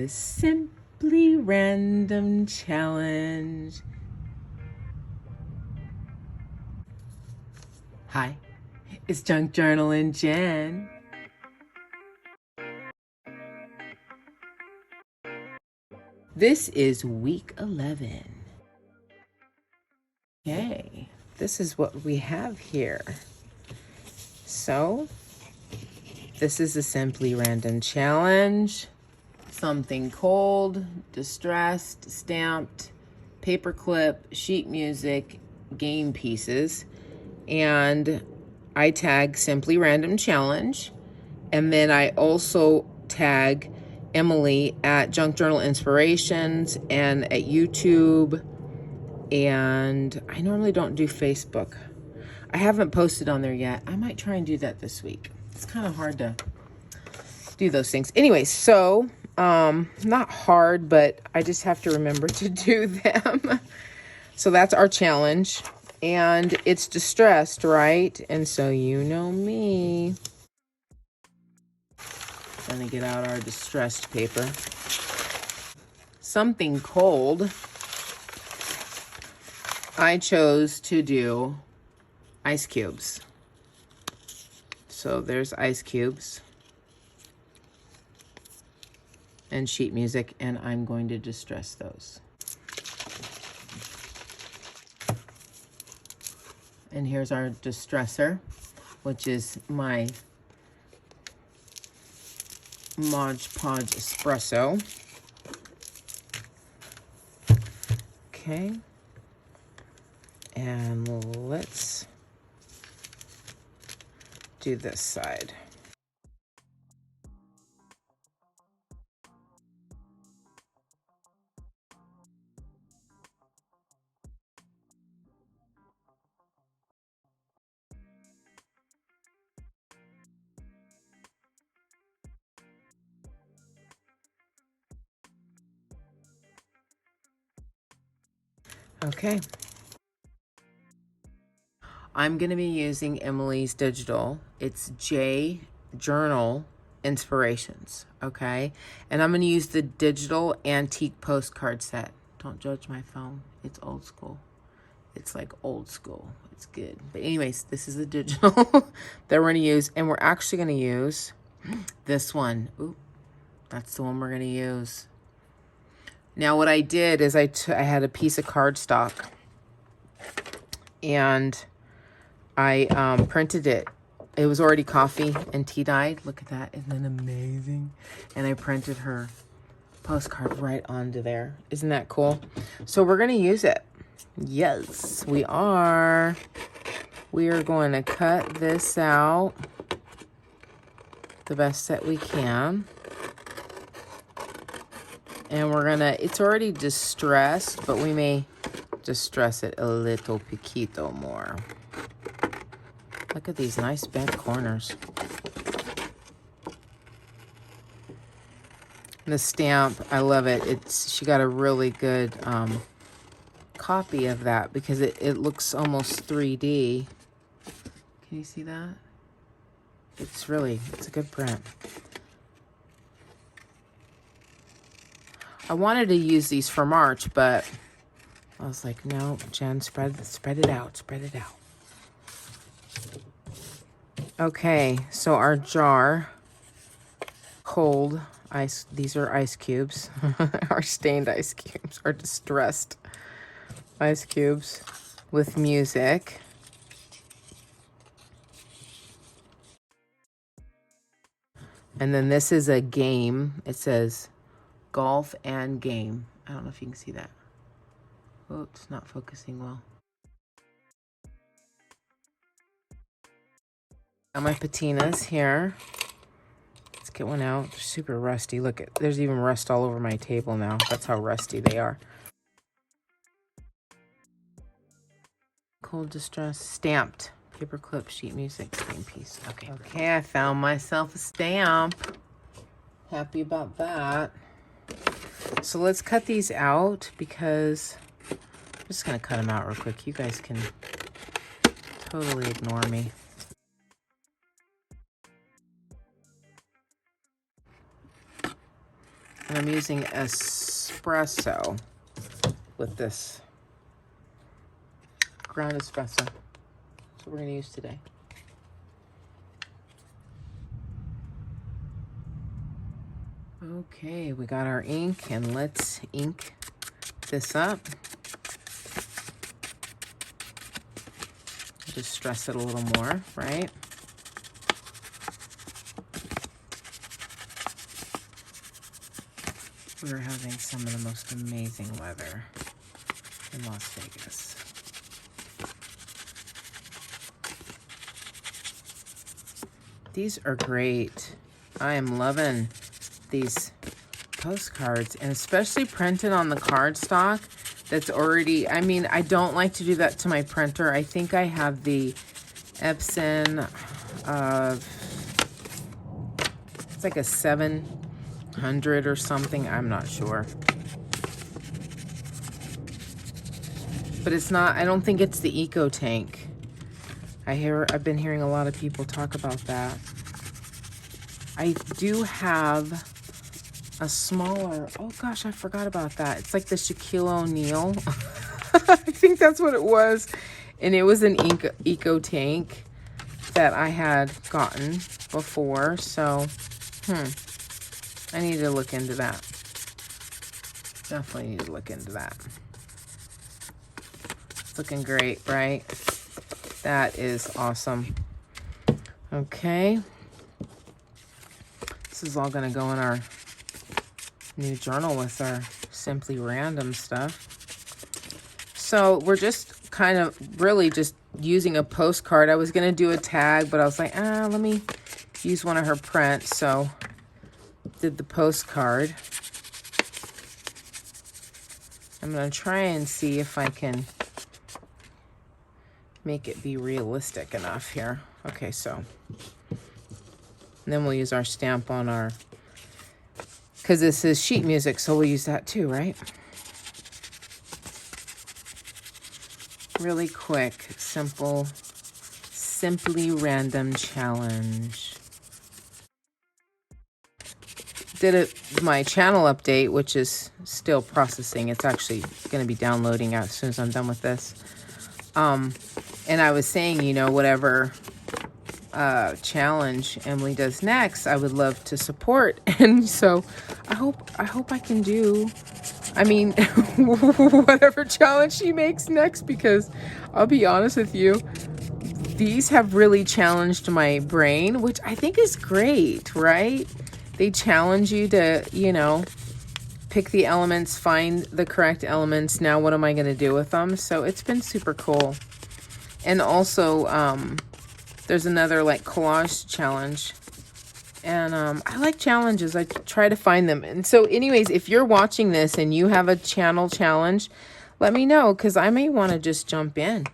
the Simply Random Challenge. Hi, it's Junk Journaling Jen. This is week 11. Okay, this is what we have here. So, this is a Simply Random Challenge. Something cold, distressed, stamped, paperclip, sheet music, game pieces. And I tag Simply Random Challenge. And then I also tag Emily at JunkJournalInspirations and at YouTube. And I normally don't do Facebook. I haven't posted on there yet. I might try and do that this week. It's kind of hard to do those things. Anyway, so not hard, but I just have to remember to do them. So that's our challenge. And it's distressed, right? And so you know me. Gonna get out our distressed paper. Something cold. I chose to do ice cubes. So there's ice cubes and sheet music, and I'm going to distress those. And here's our distresser, which is my Mod Podge espresso. Okay. And let's do this side. Okay. I'm going to be using Emily's digital. It's JJournalinspirations, okay? And I'm going to use the digital antique postcard set. Don't judge my phone. It's old school. It's like old school. It's good. But anyways, this is the digital that we're going to use. And we're actually going to use this one. Ooh, that's the one we're going to use. Now what I did is I had a piece of cardstock. And I printed it. It was already coffee and tea dyed. Look at that. Isn't that amazing? And I printed her postcard right onto there. Isn't that cool? So we're going to use it. Yes, we are. We are going to cut this out the best that we can. And we're going to, it's already distressed, but we may distress it a little poquito more. Look at these nice bent corners. The stamp, I love it. She got a really good copy of that because it looks almost 3D. Can you see that? It's a good print. I wanted to use these for March, but I was like, no, Jen, spread it out, spread it out. Okay, so our jar, cold ice, these are ice cubes, our stained ice cubes, our distressed ice cubes with music. And then this is a game. It says golf and game. I don't know if you can see that. Oh, it's not focusing well. Got my patinas here. Let's get one out. They're super rusty. Look, there's even rust all over my table now. That's how rusty they are. Cold distress, stamped paperclip sheet music game piece. Okay, I found myself a stamp. Happy about that. So let's cut these out because I'm just gonna cut them out real quick. You guys can totally ignore me. And I'm using espresso with this ground espresso. That's what we're going to use today. Okay, we got our ink, and let's ink this up. Just stress it a little more, right? We're having some of the most amazing weather in Las Vegas. These are great. I am loving these postcards, and especially printed on the cardstock that's already, I mean, I don't like to do that to my printer. I think I have the Epson of, it's like a 700 or something, I'm not sure. But it's not, I don't think it's the Eco Tank. I've been hearing a lot of people talk about that. I do have a smaller, oh gosh, I forgot about that. It's like the Shaquille O'Neal. I think that's what it was. And it was an Eco Tank that I had gotten before. So, I need to look into that. Definitely need to look into that. It's looking great, right? That is awesome. Okay. This is all going to go in our new journal with our Simply Random stuff. So we're just kind of really just using a postcard. I was going to do a tag, but I was like, let me use one of her prints. So did the postcard. I'm going to try and see if I can make it be realistic enough here. Okay, so and then we'll use our stamp on our, because this is sheet music, so we'll use that too, right? Really quick, simple, Simply Random challenge. Did my channel update, which is still processing. It's actually going to be downloading as soon as I'm done with this. And I was saying, you know, whatever challenge Emily does next, I would love to support. And so I hope I can do, I mean, whatever challenge she makes next, because I'll be honest with you, these have really challenged my brain, which I think is great, right? They challenge you to, you know, pick the elements, find the correct elements. Now what am I going to do with them? So it's been super cool. And also, there's another like collage challenge. And I like challenges. I try to find them. And so anyways, if you're watching this and you have a channel challenge, let me know, because I may want to just jump in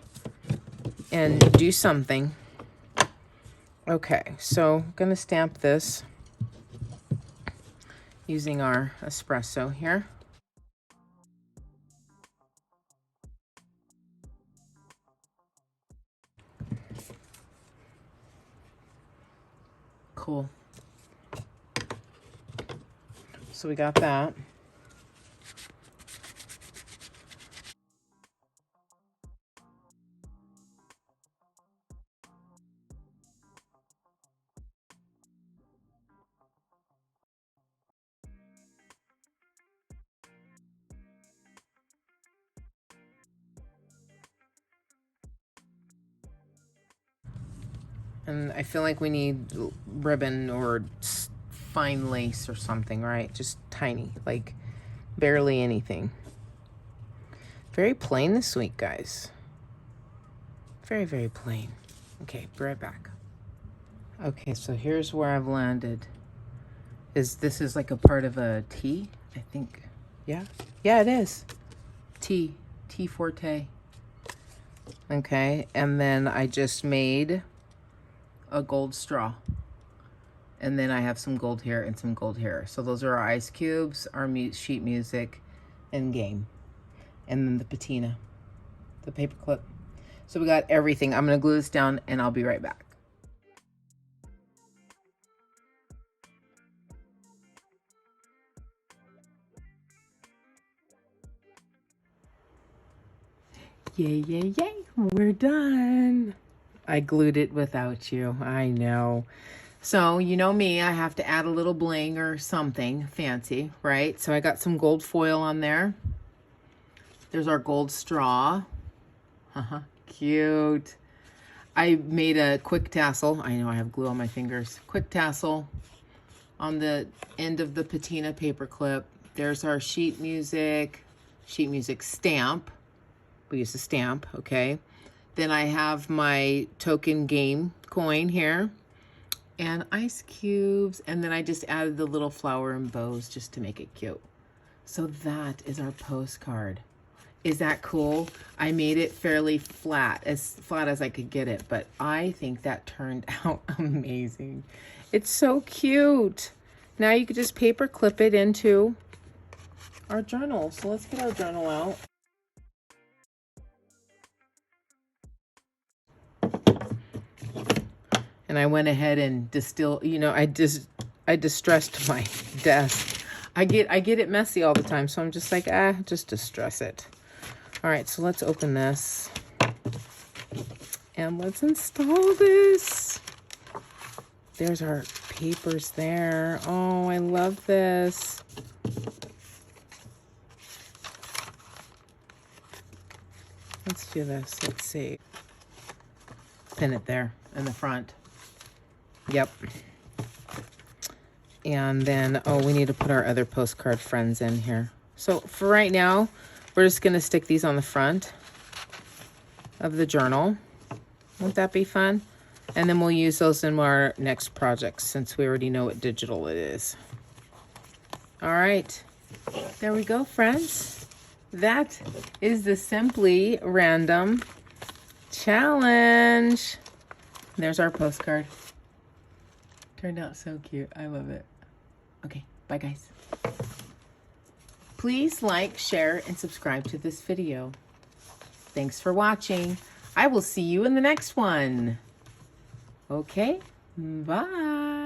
and do something. Okay, so I'm going to stamp this using our espresso here. Cool. So we got that. And I feel like we need ribbon or fine lace or something, right? Just tiny, like barely anything. Very plain this week, guys. Very, very plain. Okay, be right back. Okay, so here's where I've landed. This is like a part of a T, I think. Yeah? Yeah, it is. T forte. Okay, and then I just made a gold straw, and then I have some gold here and some gold here. So those are our ice cubes, our sheet music, and game, and then the patina, the paper clip. So we got everything. I'm gonna glue this down and I'll be right back. Yay, yay, yay. We're done. I glued it without you. I know. So, you know me, I have to add a little bling or something fancy, right? So I got some gold foil on there. There's our gold straw. Cute. I made a quick tassel. I know I have glue on my fingers. Quick tassel on the end of the patina paper clip. There's our sheet music stamp. We use a stamp, okay? Then I have my token game coin here and ice cubes. And then I just added the little flower and bows just to make it cute. So that is our postcard. Is that cool? I made it fairly flat as I could get it, but I think that turned out amazing. It's so cute. Now you could just paper clip it into our journal. So let's get our journal out. And I went ahead and I distressed my desk. I get it messy all the time, so I'm just like, just distress it. All right, so let's open this and let's install this. There's our papers there. Oh, I love this. Let's do this. Let's see. Pin it there in the front. Yep. And then, we need to put our other postcard friends in here. So for right now, we're just going to stick these on the front of the journal. Won't that be fun? And then we'll use those in our next projects since we already know what digital it is. All right. There we go, friends. That is the Simply Random Challenge. There's our postcard. Turned out so cute. I love it. Okay, bye guys. Please like, share, and subscribe to this video. Thanks for watching. I will see you in the next one. Okay, bye.